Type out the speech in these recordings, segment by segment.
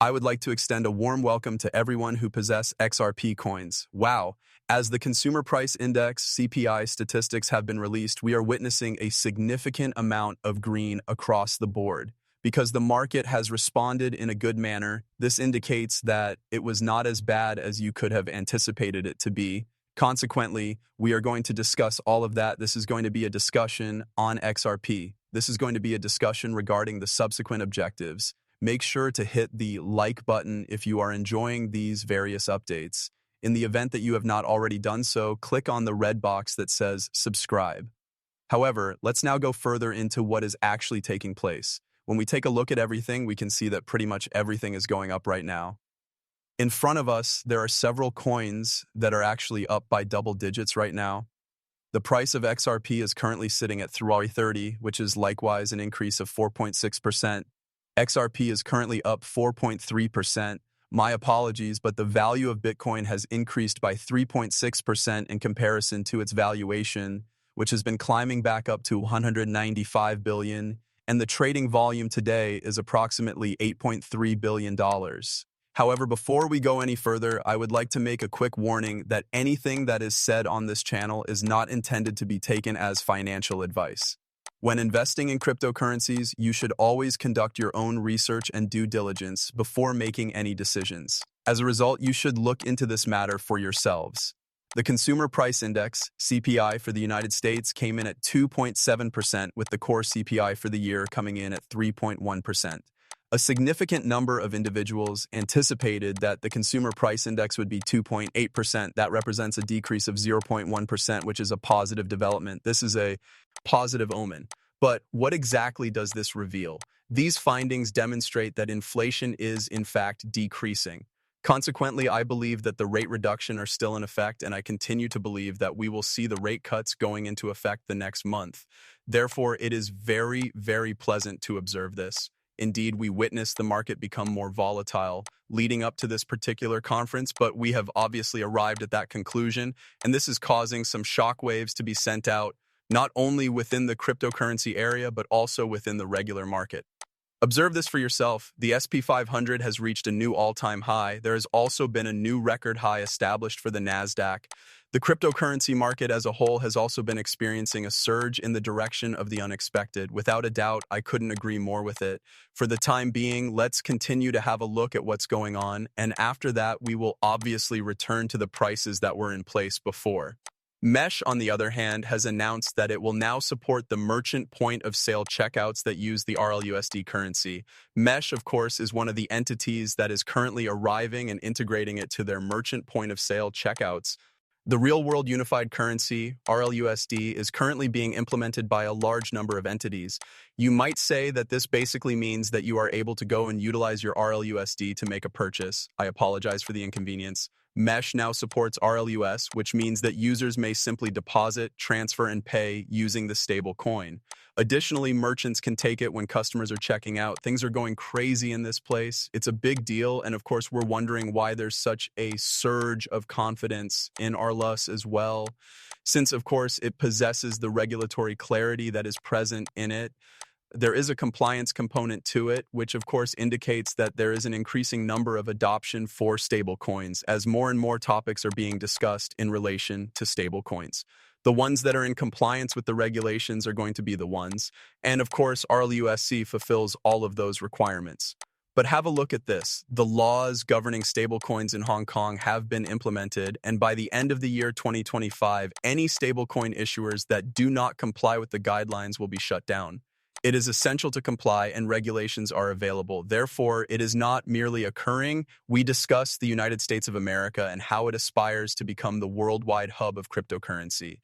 I would like to extend a warm welcome to everyone who possess XRP coins. Wow! As the Consumer Price Index (CPI) statistics have been released, we are witnessing a significant amount of green across the board. Because the market has responded in a good manner, this indicates that it was not as bad as you could have anticipated it to be. Consequently, we are going to discuss all of that. This is going to be a discussion on XRP. This is going to be a discussion regarding the subsequent objectives. Make sure to hit the like button if you are enjoying these various updates. In the event that you have not already done so, click on the red box that says subscribe. However, let's now go further into what is actually taking place. When we take a look at everything, we can see that pretty much everything is going up right now. In front of us, there are several coins that are actually up by double digits right now. The price of XRP is currently sitting at 330, which is likewise an increase of 4.6%. XRP is currently up 4.3%. My apologies, but the value of Bitcoin has increased by 3.6% in comparison to its valuation, which has been climbing back up to 195 billion, and the trading volume today is approximately $8.3 billion. However, before we go any further, I would like to make a quick warning that anything that is said on this channel is not intended to be taken as financial advice. When investing in cryptocurrencies, you should always conduct your own research and due diligence before making any decisions. As a result, you should look into this matter for yourselves. The Consumer Price Index, CPI, for the United States came in at 2.7%, with the core CPI for the year coming in at 3.1%. A significant number of individuals anticipated that the Consumer Price Index would be 2.8%. That represents a decrease of 0.1%, which is a positive development. This is a positive omen. But what exactly does this reveal? These findings demonstrate that inflation is, in fact, decreasing. Consequently, I believe that the rate reduction are still in effect, and I continue to believe that we will see the rate cuts going into effect the next month. Therefore, it is very, very pleasant to observe this. Indeed, we witnessed the market become more volatile leading up to this particular conference, but we have obviously arrived at that conclusion, and this is causing some shockwaves to be sent out, not only within the cryptocurrency area, but also within the regular market. Observe this for yourself. The SP 500 has reached a new all-time high. There has also been a new record high established for the Nasdaq. The cryptocurrency market as a whole has also been experiencing a surge in the direction of the unexpected. Without a doubt, I couldn't agree more with it. For the time being, let's continue to have a look at what's going on, and after that, we will obviously return to the prices that were in place before. Mesh, on the other hand, has announced that it will now support the merchant point of sale checkouts that use the RLUSD currency. Mesh, of course, is one of the entities that is currently arriving and integrating it to their merchant point of sale checkouts. The real-world unified currency, RLUSD, is currently being implemented by a large number of entities. You might say that this basically means that you are able to go and utilize your RLUSD to make a purchase. I apologize for the inconvenience. Mesh now supports RLUS, which means that users may simply deposit, transfer, and pay using the stable coin. Additionally, merchants can take it when customers are checking out. Things are going crazy in this place. It's a big deal, and of course, we're wondering why there's such a surge of confidence in RLUS as well, since, of course, it possesses the regulatory clarity that is present in it. There is a compliance component to it, which of course indicates that there is an increasing number of adoption for stablecoins as more and more topics are being discussed in relation to stablecoins. The ones that are in compliance with the regulations are going to be the ones, and of course RLUSC fulfills all of those requirements. But have a look at this. The laws governing stablecoins in Hong Kong have been implemented, and by the end of the year 2025, any stablecoin issuers that do not comply with the guidelines will be shut down. It is essential to comply, and regulations are available. Therefore, it is not merely occurring. We discuss the United States of America and how it aspires to become the worldwide hub of cryptocurrency.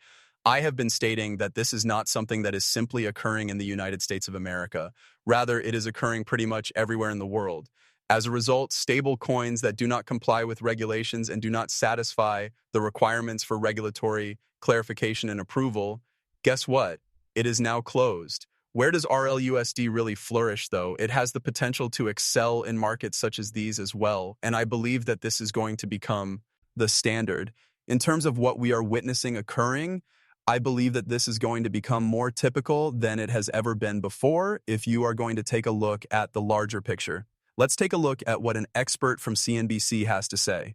I have been stating that this is not something that is simply occurring in the United States of America. Rather, it is occurring pretty much everywhere in the world. As a result, stable coins that do not comply with regulations and do not satisfy the requirements for regulatory clarification and approval, guess what? It is now closed. Where does RLUSD really flourish, though? It has the potential to excel in markets such as these as well, and I believe that this is going to become the standard. In terms of what we are witnessing occurring, I believe that this is going to become more typical than it has ever been before if you are going to take a look at the larger picture. Let's take a look at what an expert from CNBC has to say.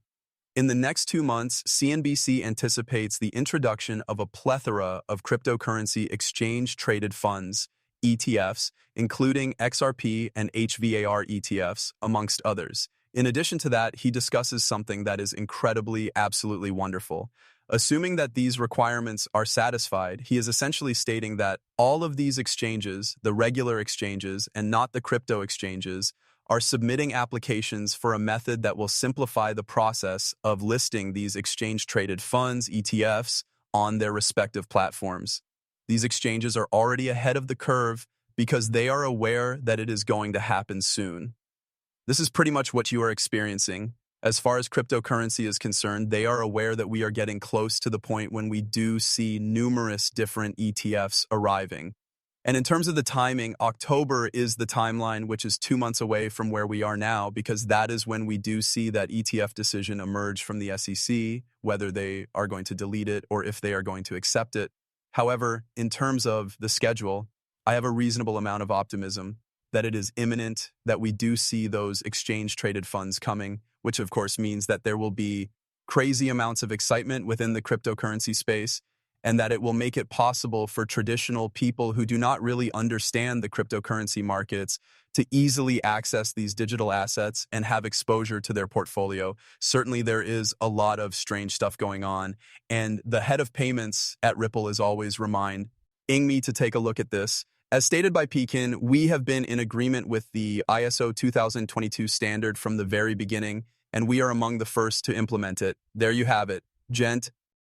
In the next 2 months, CNBC anticipates the introduction of a plethora of cryptocurrency exchange-traded funds, ETFs, including XRP and HVAR ETFs, amongst others. In addition to that, he discusses something that is incredibly, absolutely wonderful. Assuming that these requirements are satisfied, he is essentially stating that all of these exchanges, the regular exchanges and not the crypto exchanges, are submitting applications for a method that will simplify the process of listing these exchange-traded funds, ETFs, on their respective platforms. These exchanges are already ahead of the curve because they are aware that it is going to happen soon. This is pretty much what you are experiencing. As far as cryptocurrency is concerned, they are aware that we are getting close to the point when we do see numerous different ETFs arriving. And in terms of the timing, October is the timeline, which is 2 months away from where we are now, because that is when we do see that ETF decision emerge from the SEC, whether they are going to delete it or if they are going to accept it. However, in terms of the schedule, I have a reasonable amount of optimism that it is imminent, that we do see those exchange-traded funds coming, which of course means that there will be crazy amounts of excitement within the cryptocurrency space, and that it will make it possible for traditional people who do not really understand the cryptocurrency markets to easily access these digital assets and have exposure to their portfolio. Certainly, there is a lot of strange stuff going on, and the head of payments at Ripple is always reminding me to take a look at this. As stated by Pekin, we have been in agreement with the ISO 2022 standard from the very beginning, and we are among the first to implement it. There you have it. Gent,